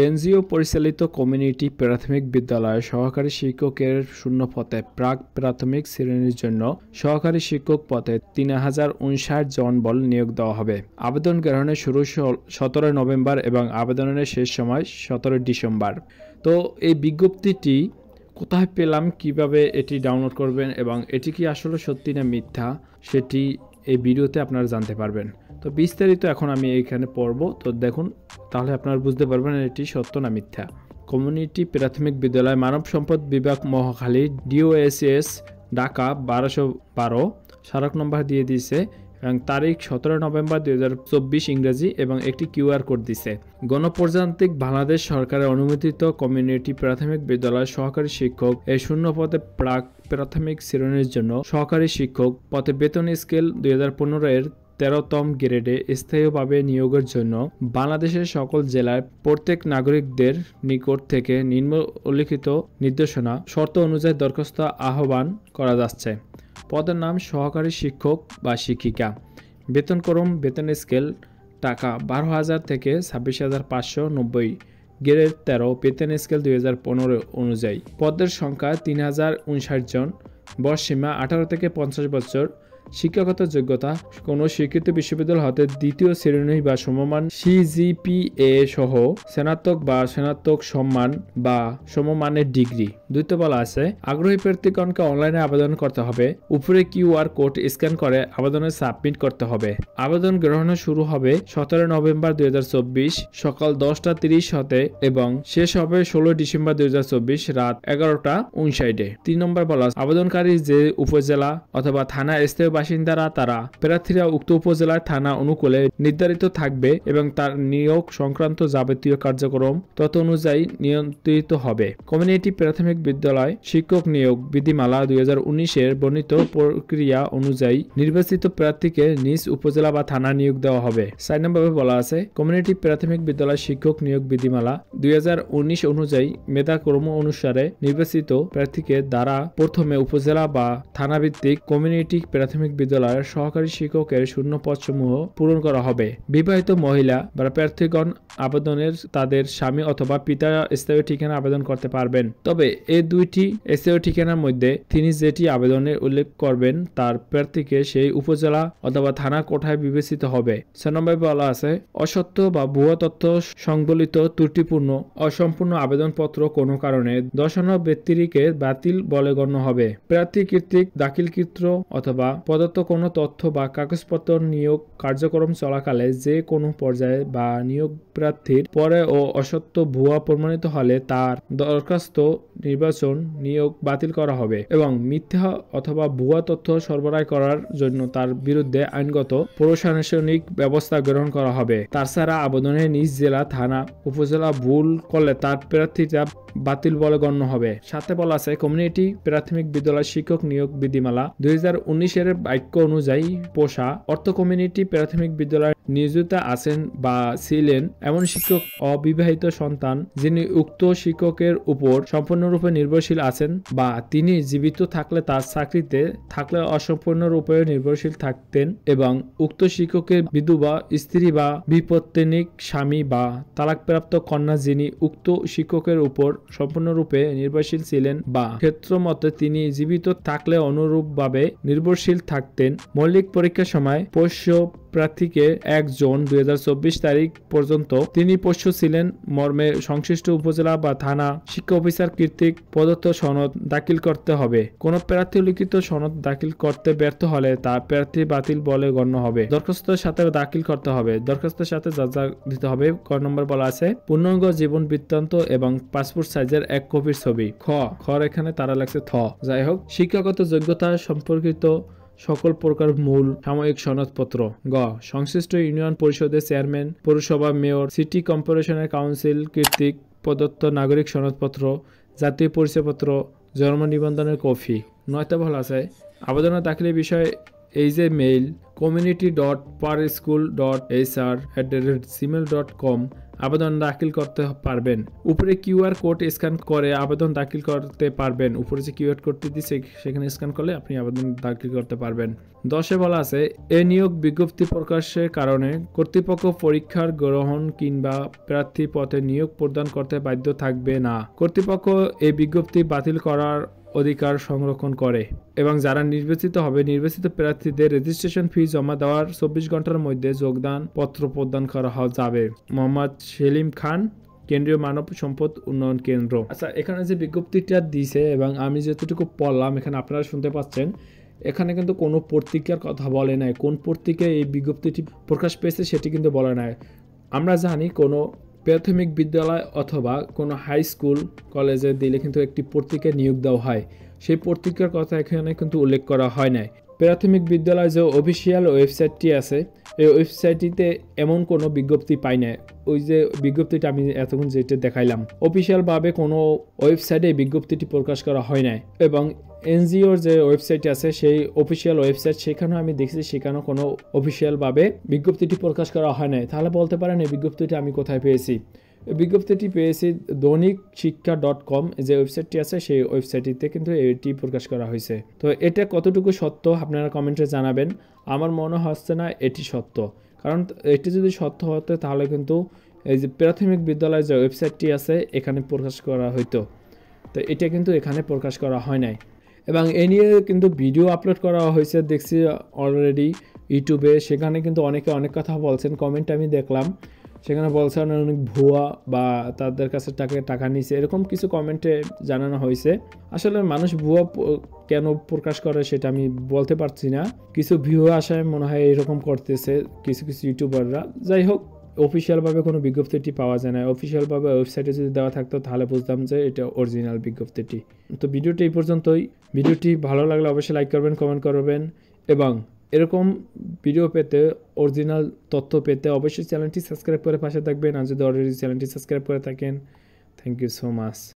NGO পরিচালিত community প্রাথমিক বিদ্যালয়ে সহকারী শিক্ষকের শূন্য পদে প্রাক প্রাথমিক শ্রেণীর জন্য সহকারী শিক্ষক পদে ৩০৫৯ জন বল নিয়োগ দেওয়া হবে। আবেদন গ্রহণের শুরু ১৭ নভেম্বর এবং আবেদনের শেষ সময় ১৭ ডিসেম্বর। তো এই বিজ্ঞপ্তিটি কোথায় পেলাম, কিভাবে এটি ডাউনলোড করবেন এবং এটি কি আসলে সত্যি না মিথ্যা সেটি এই ভিডিওতে আপনারা জানতে পারবেন। তো বিস্তারিত এখন আমি এইখানে পড়ব, তো দেখুন, তাহলে আপনারা বুঝতে পারবেন এটি সত্য না মিথ্যা। কমিউনিটি প্রাথমিক বিদ্যালয়, মানব সম্পদ বিভাগ, মহাখালী, ডিওএসএস, ঢাকা ১২১২, স্মারক নম্বর দিয়ে দিয়েছে এবং তারিখ ১৭ নভেম্বর ২০২৪ ইংরেজি এবং একটি কিউআর কোড দিছে। গণপ্রজাতান্ত্রিক বাংলাদেশ সরকারের অনুমোদিত কমিউনিটি প্রাথমিক বিদ্যালয় সহকারী শিক্ষক এই শূন্য পদে প্রাক প্রাথমিক শ্রেণীর জন্য সহকারী শিক্ষক পদে বেতন স্কেল ২০১৫ এর ১৩তম গ্রেডে স্থায়ীভাবে নিয়োগের জন্য বাংলাদেশের সকল জেলার প্রত্যেক নাগরিকদের নিকট থেকে নিম্নলিখিত নির্দেশনা শর্ত অনুযায়ী দরখাস্ত আহ্বান করা যাচ্ছে। পদের নাম সহকারী শিক্ষক বা শিক্ষিকা। বেতনক্রম, বেতন স্কেল টাকা ১২,০০০ থেকে ২৬,৫৯০, গ্রেড ১৩, বেতন স্কেল ২০১৫ অনুযায়ী। পদের সংখ্যা ৩০৫৯ জন। বয়সসীমা ১৮ থেকে ৫০ বছর। শিক্ষাগত যোগ্যতা কোনো স্বীকৃত বিশ্ববিদ্যালয় হতে দ্বিতীয় শ্রেণী বা সমমান সিজিপিএ সহ স্নাতক বা স্নাতক সম্মান বা সমমানের ডিগ্রি। দ্বিতীয় বলা আছে, আগ্রহী প্রার্থীগণকে অনলাইনে আবেদন করতে হবে। উপরে কিউআর কোড স্ক্যান করে আবেদনে সাবমিট করতে হবে। আবেদন গ্রহণ শুরু হবে ১৭ নভেম্বর ২০২৪ সকাল ১০টা ৩০ হতে এবং শেষ হবে ১৬ ডিসেম্বর ২০২৪ রাত ১১টা ৫৯। ৩ নম্বর বলা আছে, আবেদনকারী যে উপজেলা অথবা থানা স্থায়ী বাসিন্দারা তারা প্রার্থীরা উক্ত উপজেলার থানা অনুকূলে নির্ধারিত থাকবে এবং তার নিয়োগ সংক্রান্ত যাবতীয় কার্যক্রম তত অনুযায়ী নিয়ন্ত্রিত হবে। কমিউনিটি প্রাথমিক বিদ্যালয় শিক্ষক নিয়োগ বিধিমালা ২০১৯ এর বর্ণিত প্রক্রিয়া অনুযায়ী নির্বাচিত প্রার্থীকে নিজ উপজেলা বা থানা নিয়োগ দেওয়া হবে। ৪ নম্বরে বলা আছে, কমিউনিটি প্রাথমিক বিদ্যালয় শিক্ষক নিয়োগ বিধিমালা ২০১৯ অনুযায়ী মেধাক্রম অনুসারে নির্বাচিত প্রার্থীকে দ্বারা প্রথমে উপজেলা বা থানা ভিত্তিক কমিউনিটি প্রাথমিক বিদ্যালয়ের সহকারী শিক্ষকের শূন্য পদসমূহ পূরণ করা হবে। বিবাহিত মহিলা বা প্রার্থীগণ আবেদনের তাদের স্বামী অথবা পিতা স্থায়ী ঠিকানা আবেদন করতে পারবেন। তবে এই দুইটি স্থায়ী ঠিকানার মধ্যে তিনি যেটি আবেদনে উল্লেখ করবেন তার প্রার্থীকে সেই উপজেলা অথবা থানা কোঠায় বিবেচিত হবে। ৬ নম্বরে বলা আছে, অসত্য বা ভুয়া তথ্য সংবলিত ত্রুটিপূর্ণ অসম্পূর্ণ আবেদনপত্র কোনো কারণে দর্শানো ব্যক্তিকে বাতিল বলে গণ্য হবে। প্রার্থী কর্তৃক দাখিলকৃত অথবা প্রদত্ত কোনো তথ্য বা কাগজপত্র নিয়োগ কার্যক্রম চলাকালে যে কোনো পর্যায়ে বা নিয়োগ প্রার্থীর পরে ও অসত্য ভুয়া প্রমাণিত হলে তার দরখাস্ত নির্বাচন নিয়োগ বাতিল করা হবে এবং মিথ্যা অথবা ভুয়া তথ্য সরবরাহ করার জন্য তার বিরুদ্ধে আইনগত প্রশাসনিক ব্যবস্থা গ্রহণ করা হবে। তাছাড়া আবেদনে নিজ জেলা, থানা, উপজেলা ভুল করলে তার প্রার্থীতা বাতিল বলে গণ্য হবে। সাথে বলা আছে, কমিউনিটি প্রাথমিক বিদ্যালয় শিক্ষক নিয়োগ বিধিমালা ২০১৯ এর বাক্য অনুযায়ী পোষা অর্থ কমিউনিটি প্রাথমিক বিদ্যালয়ে নিয়োজিত আছেন বা ছিলেন এমন শিক্ষক অবিবাহিত সন্তান যিনি উক্ত শিক্ষকের উপর সম্পূর্ণরূপে নির্ভরশীল আছেন বা তিনি জীবিত থাকলে তার চাকরিতে থাকলে অসম্পূর্ণরূপে নির্ভরশীল থাকতেন এবং উক্ত শিক্ষকের বিধবা স্ত্রী বা বিপত্তিনিক স্বামী বা তালাকপ্রাপ্ত কন্যা যিনি উক্ত শিক্ষকের উপর সম্পূর্ণরূপে নির্ভরশীল ছিলেন বা ক্ষেত্রমতে তিনি জীবিত থাকলে অনুরূপভাবে নির্ভরশীল থাকতেন। মৌলিক পরীক্ষার সময় পোষ্য প্রার্থীকে ১ জুন ২০২৪ তারিখ পর্যন্ত তিনি পোষ্য ছিলেন মর্মে সংশ্লিষ্ট উপজেলা বা থানা শিক্ষা অফিসার কর্তৃক প্রদত্ত সনদ দাখিল করতে হবে। কোন প্রার্থী লিখিত সনদ দাখিল করতে ব্যর্থ হলে তা প্রার্থী বাতিল বলে গণ্য হবে। দরখাস্তের সাথে দাখিল করতে হবে। দরখাস্তের সাথে যা দিতে হবে। ক নম্বর বলা আছে, পূর্ণাঙ্গ জীবন বৃত্তান্ত এবং পাসপোর্ট সাইজের ১ কপির ছবি। খ এখানে তারা লাগছে থ। যাই হোক, শিক্ষাগত যোগ্যতা সম্পর্কিত সকল প্রকার মূল সাময়িক সনদপত্র। গ সংশ্লিষ্ট ইউনিয়ন পরিষদের চেয়ারম্যান, পৌরসভা মেয়র, সিটি কর্পোরেশনের কাউন্সিল কর্তৃক প্রদত্ত নাগরিক সনদপত্র, জাতীয় পরিচয়পত্র, জন্ম নিবন্ধনের কপি। ৯তে বলা আছে, আবেদনের দাখিলের বিষয়ে এই যে মেইল community.parschool.hr@gmail.com আবেদন দাখিল করতে পারবেন। উপরে কিউআর কোড স্ক্যান করে আবেদন দাখিল করতে পারবেন। উপরে যে কিউআর কোডটি দিচ্ছে সেখানে স্ক্যান করলে আপনি আবেদন দাখিল করতে পারবেন। 10 বলা আছে, এ নিয়োগ বিজ্ঞপ্তি প্রকাশের কারণে কর্তৃপক্ষ পরীক্ষার গ্রহণ কিংবা প্রার্থী পদে নিয়োগ প্রদান করতে বাধ্য থাকবে না। কর্তৃপক্ষ এই বিজ্ঞপ্তি বাতিল করার অধিকার সংরক্ষণ করে এবং যারা নির্বাচিত হবে নির্বাচিত প্রার্থীদের রেজিস্ট্রেশন ফি জমা দেওয়ার 24 ঘন্টার মধ্যে যোগদান পত্র প্রদান করা যাবে। মোহাম্মদ সেলিম খান, কেন্দ্রীয় মানব সম্পদ উন্নয়ন কেন্দ্র। আচ্ছা, এখানে যে বিজ্ঞপ্তিটা দিয়েছে এবং আমি যতটুকু পড়লাম এখানে আপনারা শুনতে পাচ্ছেন, এখানে কিন্তু কোনো পত্রিকার কথা বলে নাই। কোন পত্রিকায় এই বিজ্ঞপ্তিটি প্রকাশ পেয়েছে সেটি কিন্তু বলে নাই। আমরা জানি কোনো প্রাথমিক বিদ্যালয় অথবা কোনো হাই স্কুল কলেজে দিলে কিন্তু একটি পত্রিকায় নিয়োগ দেওয়া হয়, সেই পত্রিকার কথা এখানে কিন্তু উল্লেখ করা হয় নাই। প্রাথমিক বিদ্যালয় যে অফিসিয়াল ওয়েবসাইটটি আছে এই ওয়েবসাইটটিতে এমন কোনো বিজ্ঞপ্তি পাই না। ওই যে বিজ্ঞপ্তিটা আমি এতক্ষণ যেটা দেখাইলাম অফিসিয়ালভাবে কোনো ওয়েবসাইটে বিজ্ঞপ্তিটি প্রকাশ করা হয় নাই। এবং এনজিওর যে ওয়েবসাইট আছে সেই অফিসিয়াল ওয়েবসাইট সেখানেও আমি দেখছি সেখানেও কোনো অফিসিয়ালভাবে বিজ্ঞপ্তিটি প্রকাশ করা হয় নাই। তাহলে বলতে পারেন এই বিজ্ঞপ্তিটি আমি কোথায় পেয়েছি? বিজ্ঞপ্তিটি পেয়েছি দৈনিকশিক্ষা.com যে ওয়েবসাইটটি আছে সেই ওয়েবসাইটটিতে কিন্তু এটি প্রকাশ করা হয়েছে। তো এটা কতটুকু সত্য আপনারা কমেন্টে জানাবেন। আমার মনে হচ্ছে না এটি সত্য, কারণ এটি যদি সত্য হতো তাহলে কিন্তু এই যে প্রাথমিক বিদ্যালয়ের যে ওয়েবসাইটটি আছে এখানে প্রকাশ করা হইতো। তো এটা কিন্তু এখানে প্রকাশ করা হয় নাই। এবং এ নিয়ে কিন্তু ভিডিও আপলোড করা হয়েছে দেখছি অলরেডি ইউটিউবে, সেখানে কিন্তু অনেকে অনেক কথা বলছেন। কমেন্ট আমি দেখলাম সেখানে বলছেন অনেক ভুয়া বা তাদের কাছে টাকা নিছে, এরকম কিছু কমেন্টে জানানো হয়েছে। আসলে মানুষ ভুয়া কেন প্রকাশ করে সেটা আমি বলতে পারছি না। কিছু ভিউ আসায় মনে হয় এরকম করতেছে কিছু ইউটিউবাররা। যাই হোক, অফিসিয়ালভাবে কোনো বিজ্ঞপ্তিটি পাওয়া যায় না। অফিসিয়ালভাবে ওয়েবসাইটে যদি দেওয়া থাকতো তাহলে বুঝতাম যে এটা অরিজিনাল বিজ্ঞপ্তিটি। তো ভিডিওটি এই পর্যন্তই। ভিডিওটি ভালো লাগলে অবশ্যই লাইক করবেন, কমেন্ট করবেন এবং এরকম ভিডিও পেতে, অরিজিনাল তথ্য পেতে অবশ্যই চ্যানেলটি সাবস্ক্রাইব করে পাশে থাকবেন। আর যদি অলরেডি চ্যানেলটি সাবস্ক্রাইব করে থাকেন, থ্যাংক ইউ সো মাচ।